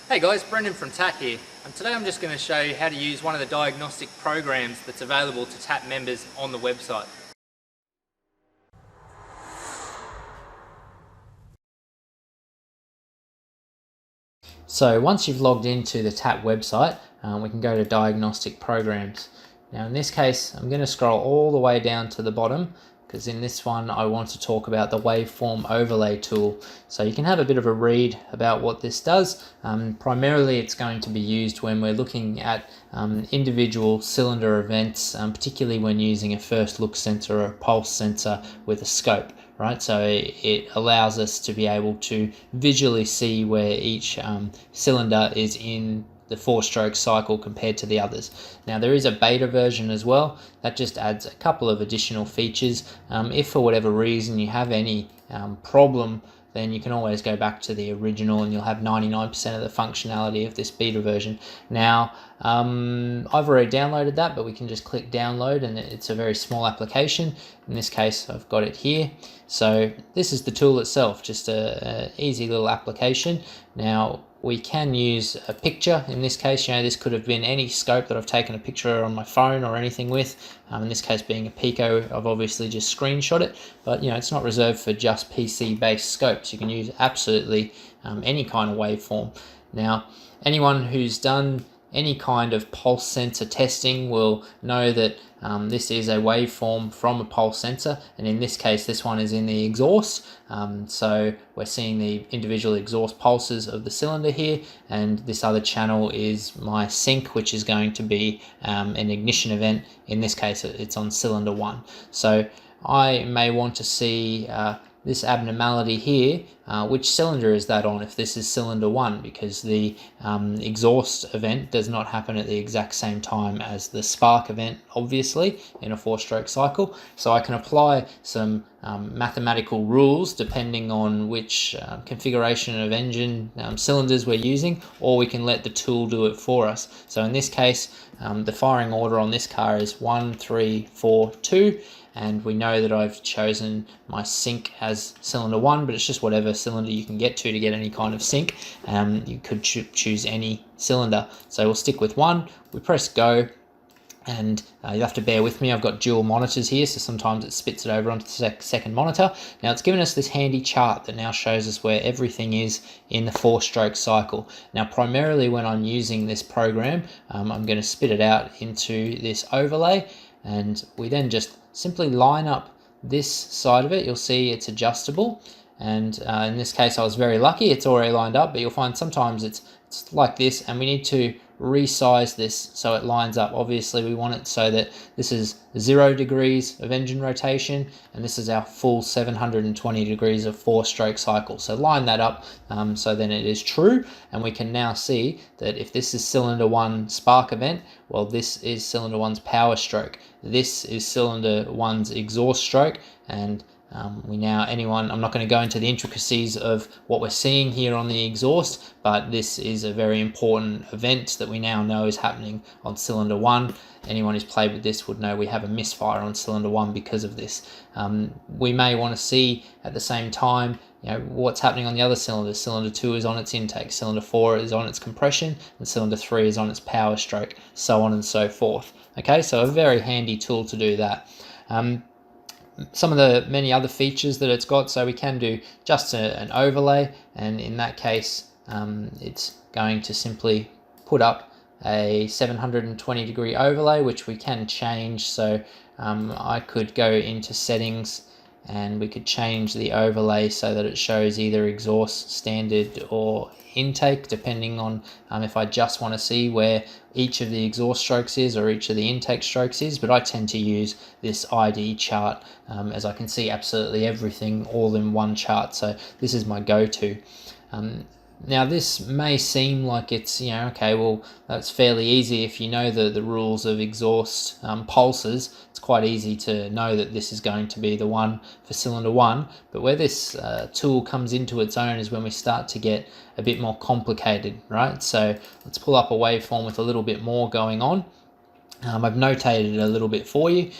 Hey guys, Brendan from TaT here, and today I'm just going to show you how to use one of the diagnostic programs that's available to TaT members on the website. So once you've logged into the TaT website, we can go to Diagnostic Programs. Now in this case, I'm going to scroll all the way down to the bottom, because in this one I want to talk about the Waveform Overlay tool. So you can have a bit of a read about what this does. Primarily it's going to be used when we're looking at individual cylinder events, particularly when using a first look sensor or a pulse sensor with a scope. Right, so it allows us to be able to visually see where each cylinder is in the 4-stroke cycle compared to the others. Now there is a beta version as well that just adds a couple of additional features. If for whatever reason you have any problem, then you can always go back to the original and you'll have 99% of the functionality of this beta version. Now, I've already downloaded that, but we can just click download and it's a very small application. In this case, I've got it here. So this is the tool itself, just an easy little application. Now, we can use a picture. In this case, this could have been any scope that I've taken a picture on my phone or anything with. In this case being a Pico, I've obviously just screenshot it, but it's not reserved for just PC-based scopes. You can use absolutely any kind of waveform. Now, anyone who's done any kind of pulse sensor testing will know that this is a waveform from a pulse sensor, and in this case this one is in the exhaust. So we're seeing the individual exhaust pulses of the cylinder here, and this other channel is my sync, which is going to be an ignition event. In this case it's on cylinder 1. So I may want to see this abnormality here, which cylinder is that on if this is cylinder 1, because the exhaust event does not happen at the exact same time as the spark event, obviously, in a 4-stroke cycle. So I can apply some mathematical rules depending on which configuration of engine cylinders we're using, or we can let the tool do it for us. So in this case, the firing order on this car is 1, 3, 4, 2. And we know that I've chosen my sync as cylinder 1, but it's just whatever cylinder you can get to get any kind of sync. You could choose any cylinder. So we'll stick with 1. We press go, and you have to bear with me. I've got dual monitors here, so sometimes it spits it over onto the second monitor. Now it's given us this handy chart that now shows us where everything is in the 4-stroke cycle. Now primarily when I'm using this program, I'm going to spit it out into this overlay, and we then just simply line up this side of it. You'll see it's adjustable, and in this case I was very lucky, it's already lined up, but you'll find sometimes it's like this, and we need to resize this so it lines up. Obviously we want it so that this is 0 degrees of engine rotation, and this is our full 720 degrees of 4-stroke cycle. So line that up so then it is true, and we can now see that if this is cylinder 1 spark event, well, this is cylinder 1's power stroke. This is cylinder 1's exhaust stroke, and I'm not going to go into the intricacies of what we're seeing here on the exhaust, but this is a very important event that we now know is happening on cylinder 1. Anyone who's played with this would know we have a misfire on cylinder 1 because of this. We may want to see at the same time what's happening on the other cylinders. Cylinder 2 is on its intake, cylinder 4 is on its compression, and cylinder 3 is on its power stroke, so on and so forth. Okay, so a very handy tool to do that. Some of the many other features that it's got, so we can do just an overlay, and in that case it's going to simply put up a 720 degree overlay, which we can change. So I could go into settings and we could change the overlay so that it shows either exhaust, standard, or intake, depending on if I just want to see where each of the exhaust strokes is or each of the intake strokes is. But I tend to use this ID chart as I can see absolutely everything all in one chart, so this is my go-to. Now this may seem like it's, okay, well, that's fairly easy if you know the rules of exhaust pulses. It's quite easy to know that this is going to be the one for cylinder 1, but where this tool comes into its own is when we start to get a bit more complicated, right? So let's pull up a waveform with a little bit more going on. I've notated it a little bit for you.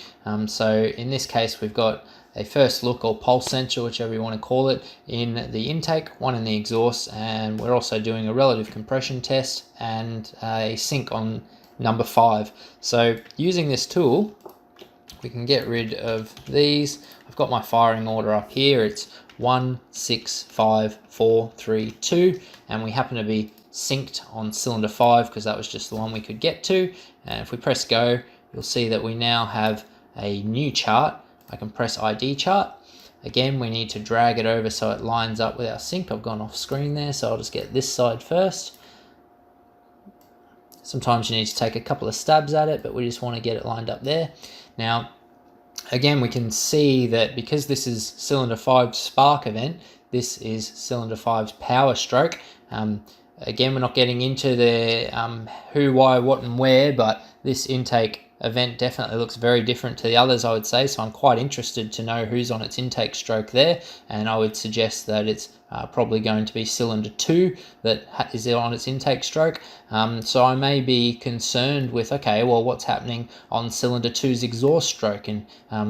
So in this case we've got a first look or pulse sensor, whichever you want to call it, in the intake, one in the exhaust, and we're also doing a relative compression test and a sync on number 5. So using this tool, we can get rid of these. I've got my firing order up here. It's 1, 6, 5, 4, 3, 2, and we happen to be synced on cylinder 5 because that was just the one we could get to. And if we press go, you'll see that we now have a new chart. I can press ID chart. Again, we need to drag it over so it lines up with our sync. I've gone off screen there, so I'll just get this side first. Sometimes you need to take a couple of stabs at it, but we just want to get it lined up there. Now, again, we can see that because this is cylinder 5's spark event, this is cylinder 5's power stroke. Again, we're not getting into the who, why, what, and where, but this intake event definitely looks very different to the others, I would say. So I'm quite interested to know who's on its intake stroke there, and I would suggest that it's probably going to be cylinder 2 that is on its intake stroke. So I may be concerned with, okay, well, what's happening on cylinder 2's exhaust stroke? And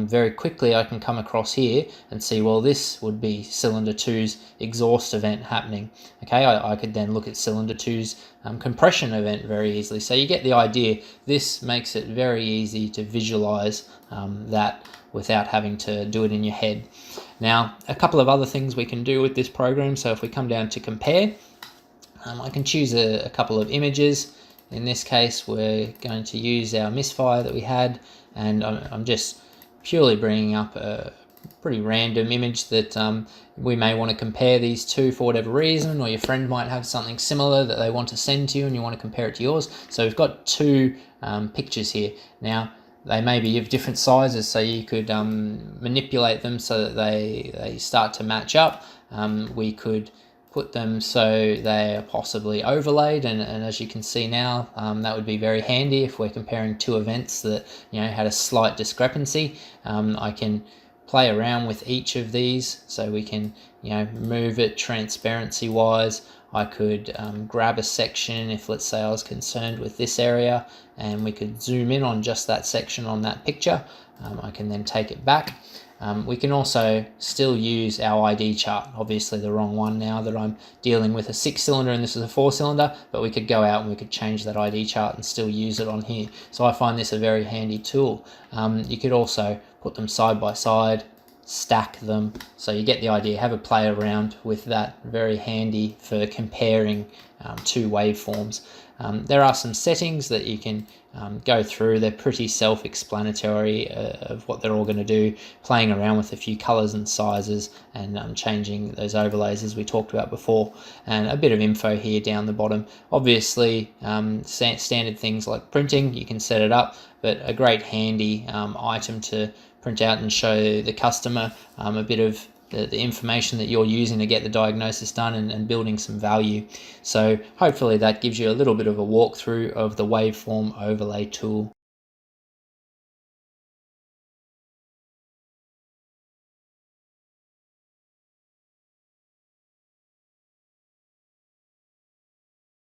very quickly I can come across here and see, well, this would be cylinder 2's exhaust event happening. Okay, I could then look at cylinder 2's compression event very easily. So you get the idea. This makes it very easy to visualize that without having to do it in your head. Now, a couple of other things we can do with this program. So if we come down to compare, I can choose a couple of images. In this case, we're going to use our misfire that we had, and I'm just purely bringing up a pretty random image that we may want to compare these two for whatever reason, or your friend might have something similar that they want to send to you and you want to compare it to yours. So we've got two pictures here. Now, they may be of different sizes, so you could manipulate them so that they start to match up. We could put them so they are possibly overlaid, and as you can see now, that would be very handy if we're comparing two events that had a slight discrepancy. I can play around with each of these, so we can move it transparency wise. I could grab a section if, let's say, I was concerned with this area, and we could zoom in on just that section on that picture. I can then take it back. We can also still use our ID chart, obviously the wrong one now that I'm dealing with a 6-cylinder and this is a 4-cylinder, but we could go out and we could change that ID chart and still use it on here. So I find this a very handy tool. You could also put them side by side, stack them, so you get the idea. Have a play around with that. Very handy for comparing two waveforms. There are some settings that you can go through. They're pretty self-explanatory of what they're all going to do, playing around with a few colors and sizes and changing those overlays as we talked about before, and a bit of info here down the bottom. Obviously, standard things like printing, you can set it up, but a great handy item to print out and show the customer a bit of the information that you're using to get the diagnosis done and building some value. So hopefully that gives you a little bit of a walkthrough of the Waveform Overlay tool.